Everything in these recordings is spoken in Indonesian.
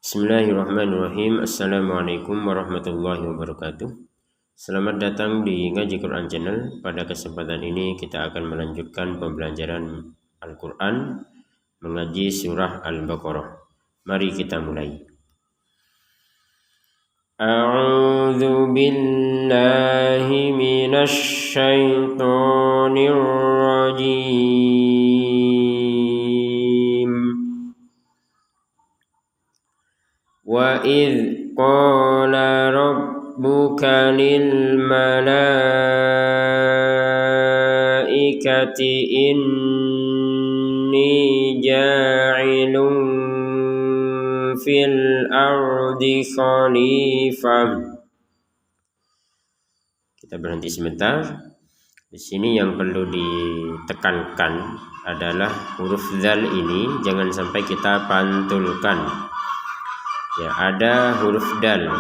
Bismillahirrahmanirrahim. Assalamualaikum warahmatullahi wabarakatuh. Selamat datang di Ngaji Quran Channel. Pada kesempatan ini kita akan melanjutkan pembelajaran Al-Quran mengaji surah Al-Baqarah. Mari kita mulai. A'udzu billahi minasy syaithanir rajim. Wa idz qala rabbuka lil malaikati inni ja'ilun fil ardi khalifah. Kita berhenti sebentar. Di sini yang perlu ditekankan adalah huruf dzal ini jangan sampai kita pantulkan. Ya, ada huruf dal.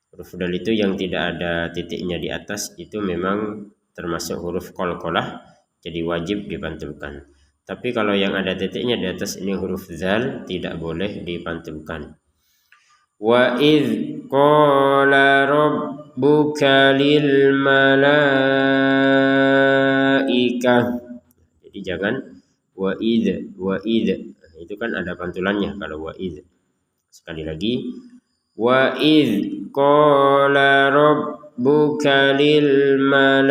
Huruf dal itu yang tidak ada titiknya di atas itu memang termasuk huruf qalqalah, jadi wajib dipantulkan. Tapi kalau yang ada titiknya di atas ini huruf dzal tidak boleh dipantulkan. Wa idz qala rabbuka lil malaikah. Jadi jangan wa idz. Itu kan ada pantulannya kalau wa idz. Sekali lagi, wa idz qala rabbuka lil malaikah.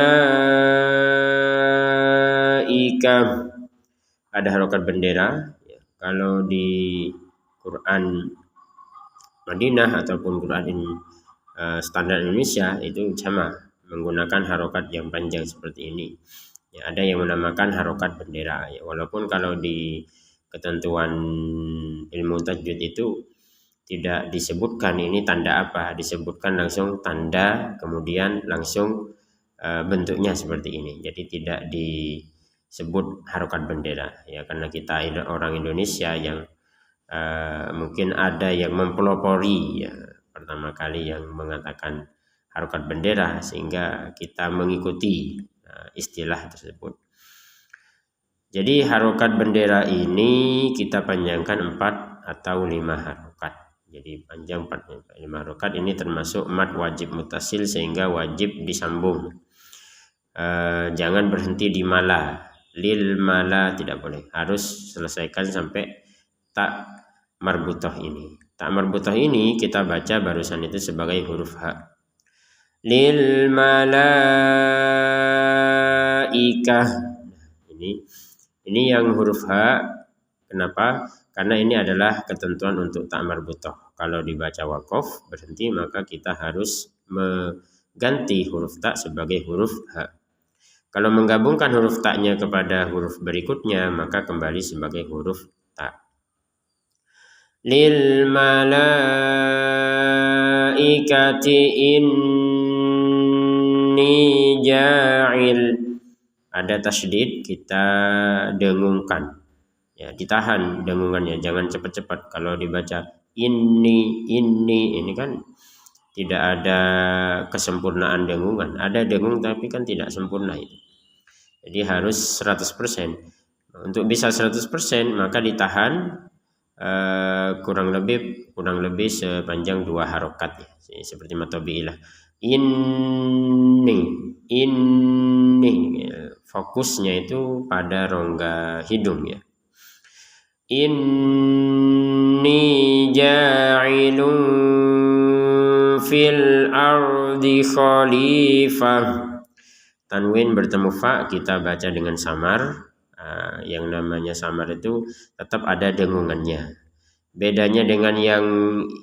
Ada harokat bendera. Ya, kalau di Quran Madinah ataupun Quran standar Indonesia itu sama menggunakan harokat yang panjang seperti ini. Ya, ada yang menamakan harokat bendera. Ya, walaupun kalau di ketentuan ilmu tajwid itu tidak disebutkan ini tanda apa, disebutkan langsung tanda kemudian langsung bentuknya seperti ini. Jadi tidak disebut harokat bendera ya, karena kita orang Indonesia yang mungkin ada yang mempelopori ya, pertama kali yang mengatakan harokat bendera sehingga kita mengikuti istilah tersebut. Jadi harokat bendera ini kita panjangkan 4 atau 5 harokat. Jadi panjang 4-5 harokat ini termasuk mad wajib mutasil sehingga wajib disambung. Jangan berhenti di mala. Lil mala tidak boleh. Harus selesaikan sampai tak marbutah ini. Tak marbutah ini kita baca barusan itu sebagai huruf H. Lil malaikah. Ini yang huruf H. Kenapa? Karena ini adalah ketentuan untuk tak marbutah. Kalau dibaca waqaf berhenti maka kita harus mengganti huruf ta sebagai huruf H. Kalau menggabungkan huruf ta-nya kepada huruf berikutnya maka kembali sebagai huruf ta. Lil malaikati inni ja'il. Ada tasydid kita dengungkan. Ya, ditahan dengungannya, jangan cepat-cepat. Kalau dibaca ini kan tidak ada kesempurnaan dengungan. Ada dengung tapi kan tidak sempurna itu. Jadi harus 100%. Untuk bisa 100% maka ditahan kurang lebih sepanjang 2 harokat ya. Seperti matobi'ilah. Ini fokusnya itu pada rongga hidung ya. Inni ja'ilun fil ardi khalifah. Tanwin bertemu fa kita baca dengan samar. Yang namanya samar itu tetap ada dengungannya. Bedanya dengan yang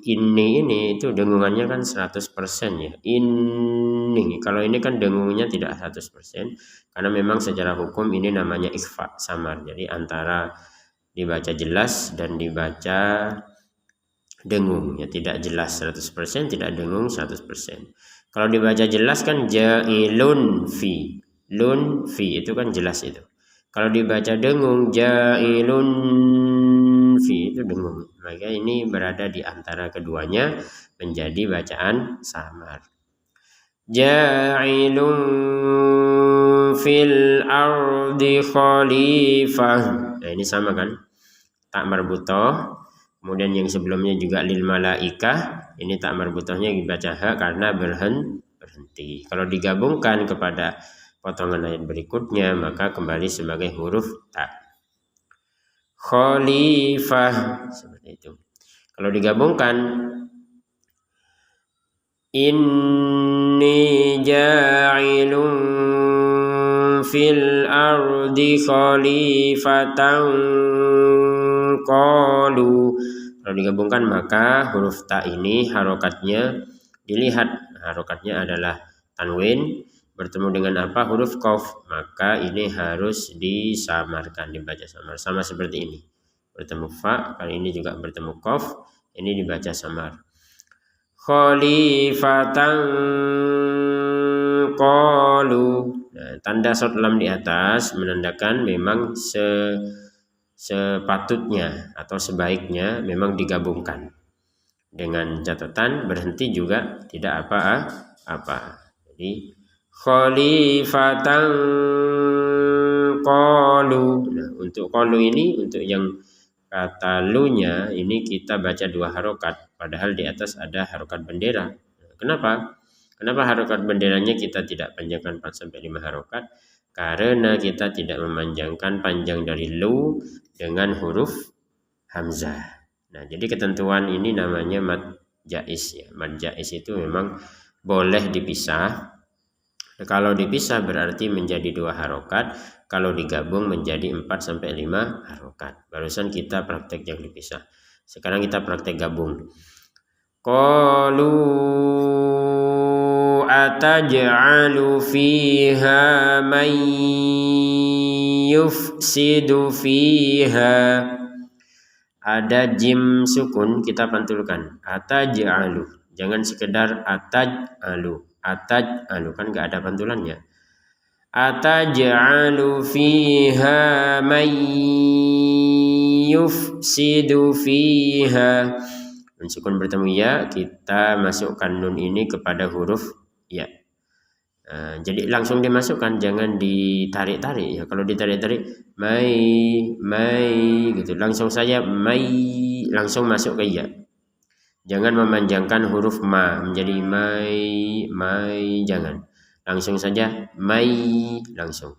ini itu dengungannya kan 100% ya. Ini kalau ini kan dengungannya tidak 100% karena memang secara hukum ini namanya ikhfa, samar. Jadi antara dibaca jelas dan dibaca dengung ya, tidak jelas 100%, tidak dengung 100%. Kalau dibaca jelas kan ja'ilun fi, lun fi itu kan jelas itu. Kalau dibaca dengung ja'ilun fi itu dengung. Maka ini berada di antara keduanya menjadi bacaan samar. Ja'ilun fil ardi khalifah. Nah ini sama kan? Tak marbutah Kemudian yang sebelumnya juga lil malaikah, ini tak marbutahnya dibaca ha karena berhenti. Kalau digabungkan kepada potongan ayat berikutnya maka kembali sebagai huruf ta. Khalifah seperti itu. Kalau digabungkan inni ja'ilun fil ardi khalifatan qalu. Kalau digabungkan maka huruf ta ini harokatnya dilihat, harokatnya adalah tanwin bertemu dengan apa? Huruf qaf, maka ini harus disamarkan, dibaca samar, sama seperti ini. Bertemu fa, kali ini juga bertemu qaf, ini dibaca samar. Khalifatan qalu. Nah, tanda short lam di atas menandakan memang sepatutnya atau sebaiknya memang digabungkan. Dengan catatan berhenti juga tidak apa-apa. Jadi khalifatan qalu. Nah, untuk qalu ini, untuk yang kata lu-nya ini kita baca 2 harokat, padahal di atas ada harokat bendera. Kenapa? Kenapa harokat benderanya kita tidak panjangkan 4 sampai 5 harokat? Karena kita tidak memanjangkan panjang dari lu dengan huruf hamzah. Nah, jadi ketentuan ini namanya mad jaiz ya. Mad jaiz itu memang boleh dipisah. Kalau dipisah berarti menjadi 2 harokat, kalau digabung menjadi 4 sampai 5 harokat. Barusan kita praktek yang dipisah. Sekarang kita praktek gabung. Qalu ataj'alu fiha man yufsidu fiha. Ada jim sukun kita pantulkan. Ataj'alu. Jangan sekedar ataj'alu. Ataj'alu kan enggak ada pantulannya. Ataj'alu fiha man yufsidu fiha. Nun sukun bertemu ya, kita masukkan nun ini kepada huruf ya. Jadi langsung dimasukkan, jangan ditarik-tarik ya. Kalau ditarik-tarik mai gitu, langsung saja mai, langsung masuk ke ya. Jangan memanjangkan huruf ma menjadi mai, jangan. Langsung saja mai, langsung.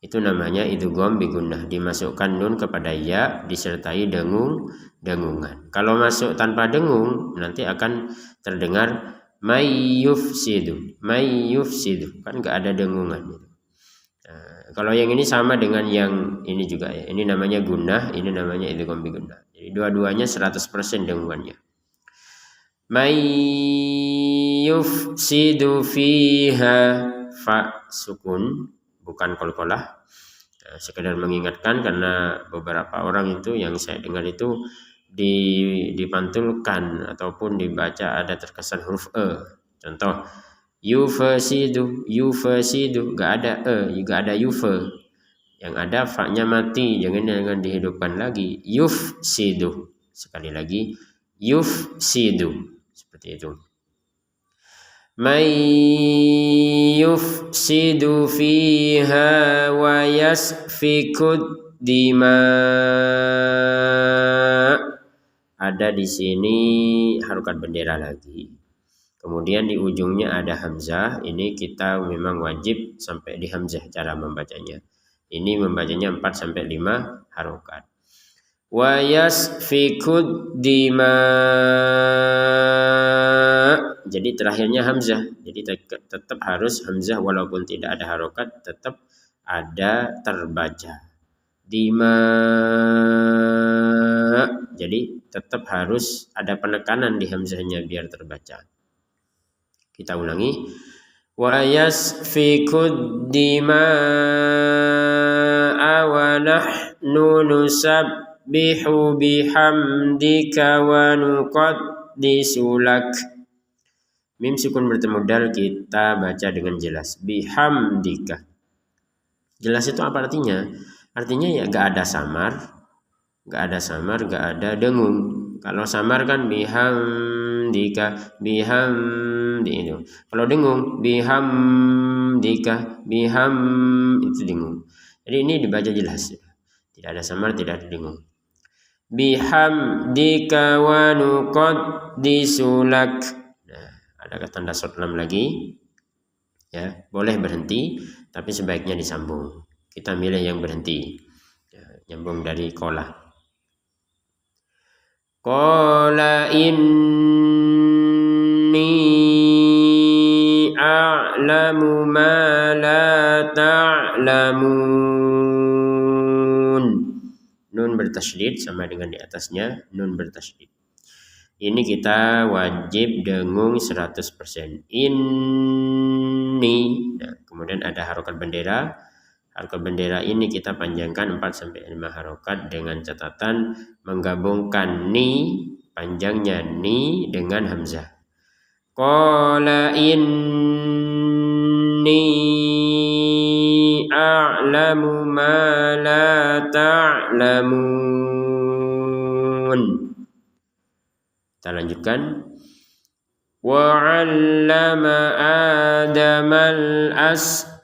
Itu namanya idgham bi gunnah, dimasukkan nun kepada ya disertai dengungan. Kalau masuk tanpa dengung nanti akan terdengar may yufsidu, kan nggak ada dengungan. Nah, kalau yang ini sama dengan yang ini juga ya. Ini namanya gunnah, ini namanya idgham bi gunnah. Jadi dua-duanya 100% dengungannya. May yufsidu fiha, fa sukun bukan qalqalah. Sekedar mengingatkan karena beberapa orang itu yang saya dengar itu dipantulkan ataupun dibaca ada terkesan huruf e. Contoh yufasidu, gak ada e, juga ada yufa. Yang ada fa-nya mati, jangan dihidupkan lagi. Yufsidu, sekali lagi yufsidu, seperti itu. May yufsidu fiha wa yasfikud dima. Ada di sini harokat bendera lagi. Kemudian di ujungnya ada hamzah. Ini kita memang wajib sampai di hamzah cara membacanya. Ini membacanya 4 sampai 5 harokat. Wa yasfikud dima. Jadi terakhirnya hamzah. Jadi tetap harus hamzah walaupun tidak ada harokat, tetap ada terbaca. Dima. Jadi tetap harus ada penekanan di hamzahnya biar terbaca. Kita ulangi. Wa yasfikud dima'a wa nahnu nusabbihu bihamdika wa nuqaddisu lak. Mim sukun bertemu dal kita baca dengan jelas. Bihamdika. Jelas itu apa artinya? Artinya ya gak ada samar, gak ada dengung. Kalau samar kan bihamdika, bihamdi itu. Kalau dengung bihamdika, itu dengung. Jadi ini dibaca jelas. Tidak ada samar, tidak ada dengung. bihamdika wa nuqaddisu lak. Nah, ada tanda short lam lagi. Ya, boleh berhenti, tapi sebaiknya disambung. Kita milih yang berhenti. Ya, nyambung dari kola. Qala inni a'lamu ma la ta'lamun. Nun bertasydid sama dengan di atasnya nun bertasydid. Ini kita wajib dengung 100%. Inni. Nah, kemudian ada harokat bendera. Harokat bendera ini kita panjangkan 4-5 harokat dengan catatan menggabungkan ni, panjangnya ni dengan hamzah. Qala inni a'lamu ma la ta'lamun. Kita lanjutkan. Wa'allama Adamal asma'a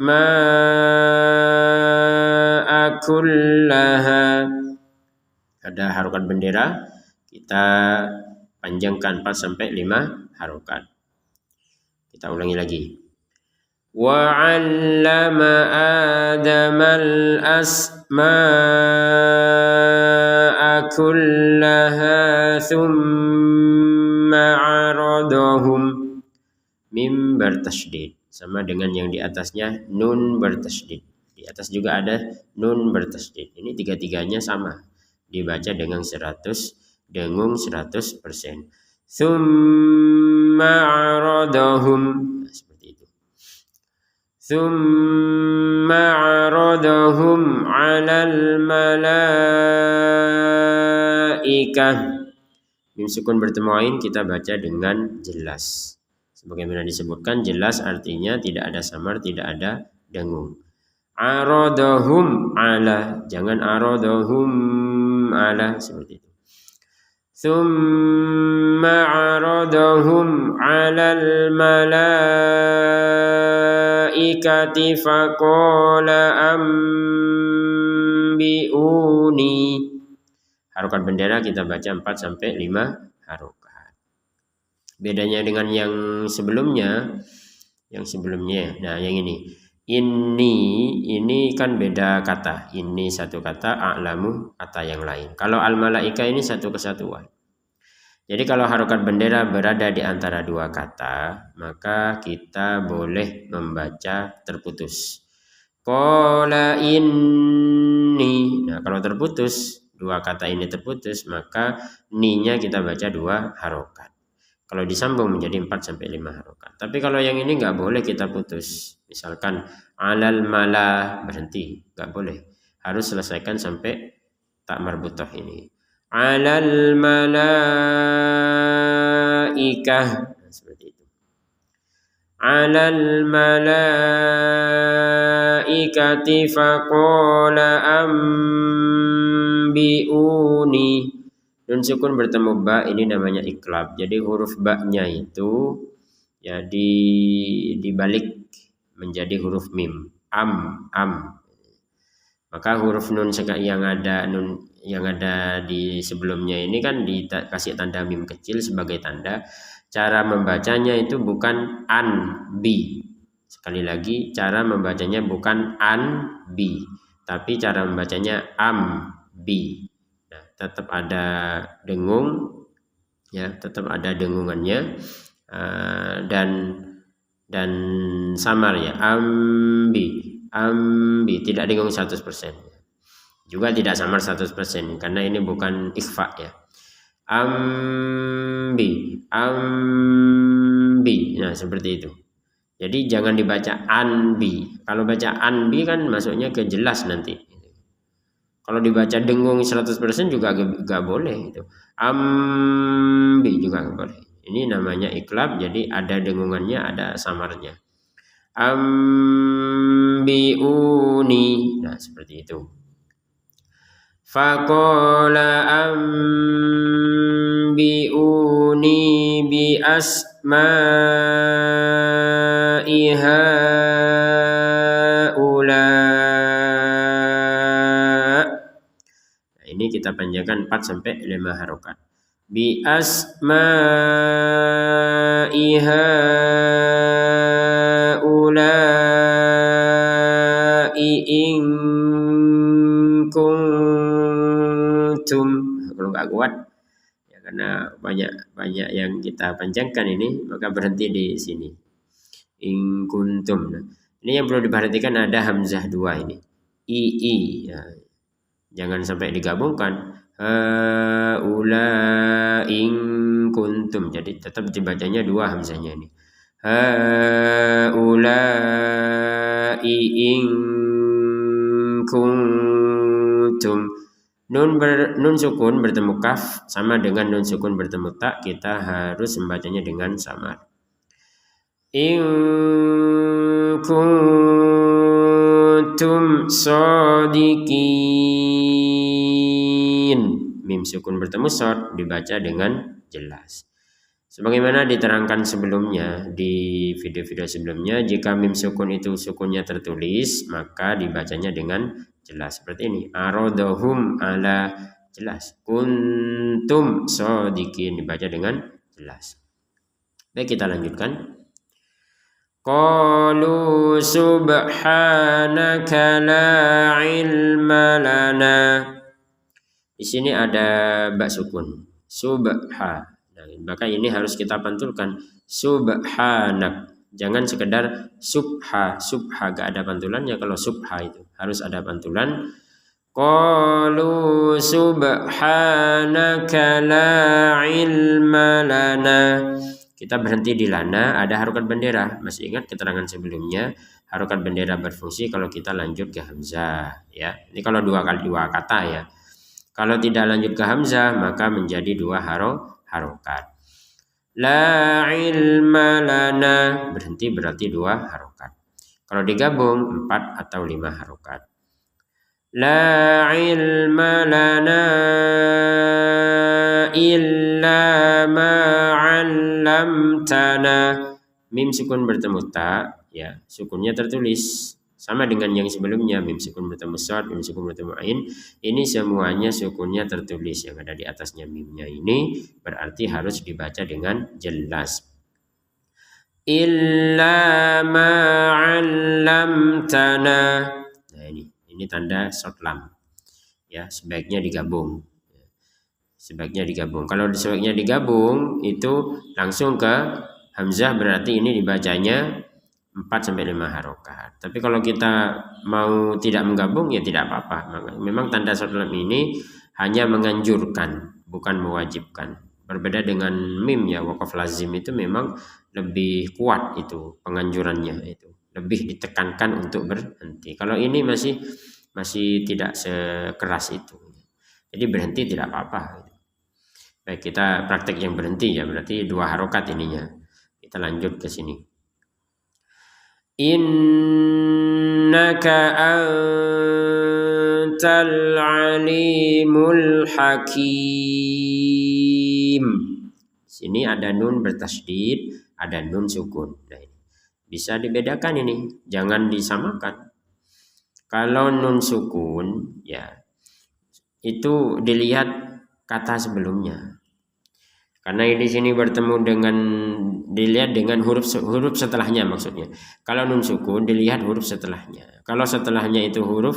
kullaha. Ada harokat bendera, kita panjangkan 4-5 harokat. Kita ulangi lagi. Wa'allama Adamal asma'a kullaha thumma 'aradahum. Mim bertasydid sama dengan yang di atasnya nun bertasydid. Di atas juga ada nun bertasydid. Ini tiga-tiganya sama. Dibaca dengan 100, dengung 100%. Thumma 'aradahum. Nah, seperti itu. Thumma 'aradahum 'alal malaikah. Mim sukun bertemu ain kita baca dengan jelas. Sebagaimana disebutkan, jelas artinya tidak ada samar, tidak ada dengung. Aradahum ala, jangan aradahum ala, seperti itu. Thumma aradahum alal malaikati faqala ambi'uni. Harokat bendera kita baca 4-5 harokat. Bedanya dengan yang sebelumnya, nah yang ini. Ini kan beda kata. Ini satu kata, a'lamu kata yang lain. Kalau al-malaika ini satu kesatuan. Jadi kalau harokat bendera berada di antara dua kata, maka kita boleh membaca terputus. Qala inni. Nah, kalau terputus, dua kata ini terputus, maka ni-nya kita baca 2 harokat. Kalau disambung menjadi 4-5 harokat. Tapi kalau yang ini nggak boleh kita putus. Misalkan alal mala, berhenti, nggak boleh. Harus selesaikan sampai tak marbutah ini. Alal malaikah. Nah, seperti itu. Alal malaikati faqala ambi'uni. Nun sukun bertemu ba, ini namanya iklab. Jadi huruf ba-nya itu ya dibalik menjadi huruf mim. Am. Maka huruf nun yang ada di sebelumnya ini kan dikasih tanda mim kecil sebagai tanda. Cara membacanya itu bukan an bi. Sekali lagi, cara membacanya bukan an bi, tapi cara membacanya am bi. Nah, tetap ada dengung, ya, tetap ada dengungannya, dan samar ya, ambi tidak dengung 100%. Juga tidak samar 100% karena ini bukan ikhfa ya. Ambi. Nah, seperti itu. Jadi jangan dibaca anbi. Kalau baca anbi kan masuknya ke jelas nanti. Kalau dibaca dengung 100% juga gak boleh itu. Ambi juga gak boleh. Ini namanya iklab, jadi ada dengungannya, ada samarnya. Ambi'uni. Nah, seperti itu. Faqala ambi'uni bi asma'i haula. Nah, ini kita panjangkan 4 sampai 5 harokat. Bi asma'i haula'i in kuntum. Kalau nggak kuat ya, karena banyak yang kita panjangkan ini, maka berhenti di sini. In kuntum. Nah, ini yang perlu diperhatikan, ada hamzah 2 ini. I ya. Jangan sampai digabungkan. Haula in kuntum. Jadi tetap dibacanya 2 hamzahnya ini. Haula in kuntum. Nun sukun bertemu kaf sama dengan nun sukun bertemu ta, kita harus membacanya dengan samar. In kuntum shadiqin. Mim sukun bertemu shad dibaca dengan jelas. Sebagaimana diterangkan sebelumnya di video-video sebelumnya, jika mim sukun itu sukunnya tertulis, maka dibacanya dengan jelas seperti ini. Aradahum ala jelas. Kuntum shadiqin dibaca dengan jelas. Baik, kita lanjutkan. Qalu subhanaka la ilma lana. Di sini ada ba sukun. Subha. Nah, maka ini harus kita pantulkan. Subhanak. Jangan sekedar subha. Subha gak ada pantulannya. Kalau subha itu harus ada pantulan. Qalu subhanaka la ilma lana. Kita berhenti di lana, ada harokat bendera. Masih ingat keterangan sebelumnya, harokat bendera berfungsi kalau kita lanjut ke hamzah, ya. Ini kalau dua kata ya. Kalau tidak lanjut ke hamzah, maka menjadi 2 harokat. La ilma lana, berhenti berarti 2 harokat. Kalau digabung 4 atau 5 harokat. La ilma lana illa ma 'allamtana. Mim sukun bertemu ta, ya, sukunnya tertulis sama dengan yang sebelumnya. Mim sukun bertemu shad, mim sukun bertemu ain, ini semuanya sukunnya tertulis. Yang ada di atasnya mimnya ini berarti harus dibaca dengan jelas. Illa ma 'allamtana. Nah, ini tanda short lam. Ya, sebaiknya digabung. Kalau sebaiknya digabung itu langsung ke hamzah, berarti ini dibacanya 4 sampai 5 harokat. Tapi kalau kita mau tidak menggabung ya tidak apa-apa. Memang tanda short lam ini hanya menganjurkan, bukan mewajibkan. Berbeda dengan mim ya, waqaf lazim itu memang lebih kuat itu penganjurannya, itu lebih ditekankan untuk berhenti. Kalau ini masih tidak sekeras itu. Jadi berhenti tidak apa-apa. Baik, kita praktek yang berhenti ya, berarti 2 harokat ininya. Kita lanjut ke sini. Innaka antal alimul hakim. Sini ada nun bertasydid, ada nun sukun. Nah, bisa dibedakan ini, jangan disamakan. Kalau nun sukun ya itu dilihat kata sebelumnya. Karena di sini bertemu dengan, dilihat dengan huruf setelahnya maksudnya. Kalau nun sukun dilihat huruf setelahnya. Kalau setelahnya itu huruf,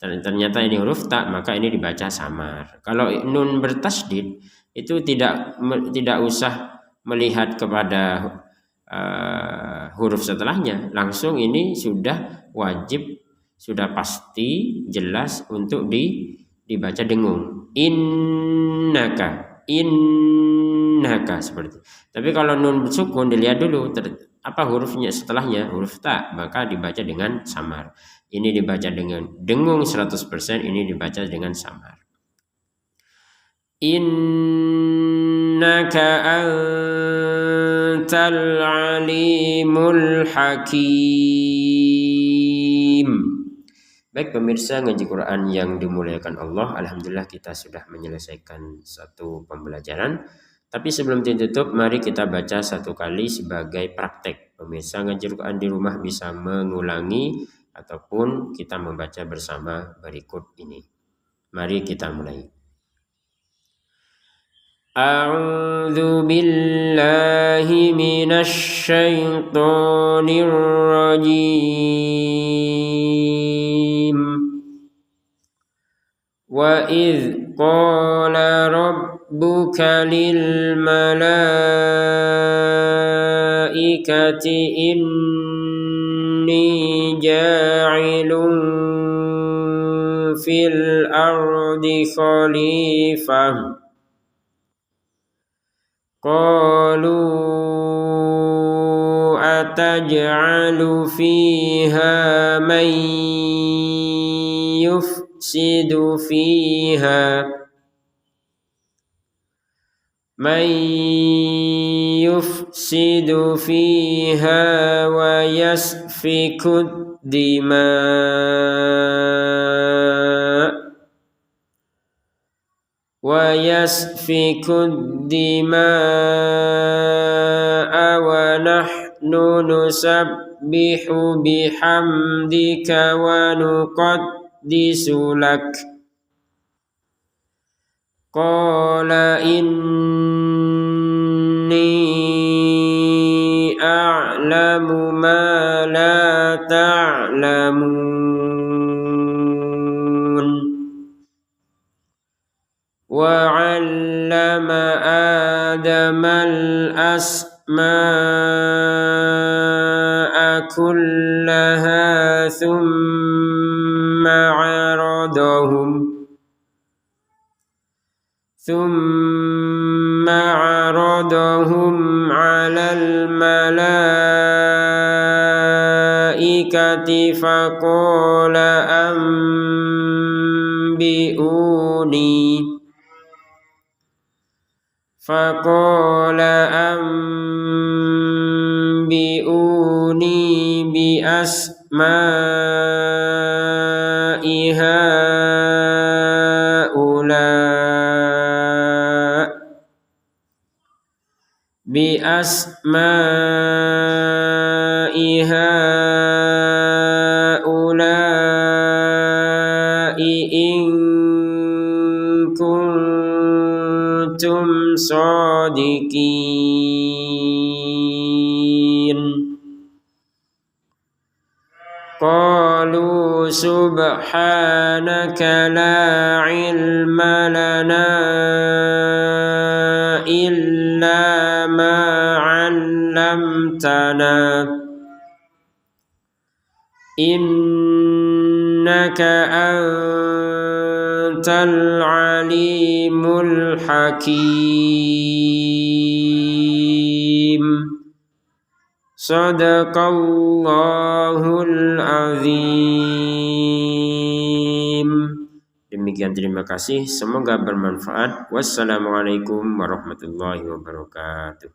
ternyata ini huruf ta, maka ini dibaca samar. Kalau nun bertasydid itu tidak usah melihat kepada huruf setelahnya, langsung ini sudah wajib, sudah pasti jelas untuk dibaca dengung. Innaka seperti itu. Tapi kalau nun sukun dilihat dulu apa hurufnya setelahnya, huruf ta, maka dibaca dengan samar. Ini dibaca dengan dengung 100%, ini dibaca dengan samar. Innaka antal alimul hakim. Baik pemirsa ngaji Quran yang dimuliakan Allah, alhamdulillah kita sudah menyelesaikan satu pembelajaran. Tapi sebelum ditutup, mari kita baca satu kali sebagai praktek. Pemirsa ngaji Quran di rumah bisa mengulangi ataupun kita membaca bersama berikut ini. Mari kita mulai. أعوذ بالله من الشيطان الرجيم وإذ قال ربك للملائكة إني جاعل في الأرض خليفة قالوا أتجعل فيها من يفسد فيها ويسفك الدماء ونحن نسبح بحمدك ونقدس لك قال إني أعلم ما لا تعلمون وعلم آدم الأسماء كلها ثم عرضهم على الملائكة فقال أنبئوني بأسماء هؤلاء إن كنتم صادقين قالوا سبحانك لا علم لنا إلا ما علمتنا إنك أنت العليم الحكيم Sadaqallahul azim. Demikian, terima kasih, semoga bermanfaat. Wassalamualaikum warahmatullahi wabarakatuh.